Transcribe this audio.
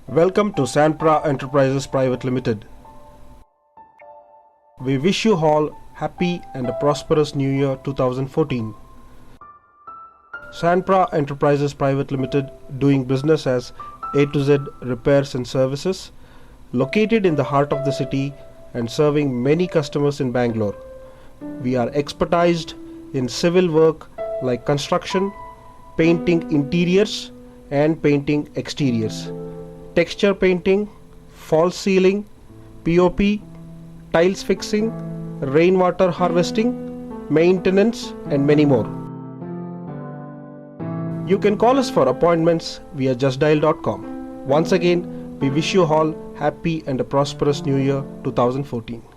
Welcome to Sanpra Enterprises Private Limited. We wish you all happy and a prosperous New Year 2014. Sanpra Enterprises Private Limited, doing business as A2Z Repairs and Services, located in the heart of the city and serving many customers in Bangalore. We are expertised in civil work like construction, painting interiors and painting exteriors, texture painting, false ceiling, POP, tiles fixing, rainwater harvesting, maintenance and many more. You can call us for appointments via justdial.com. Once again, we wish you all happy and a prosperous New Year 2014.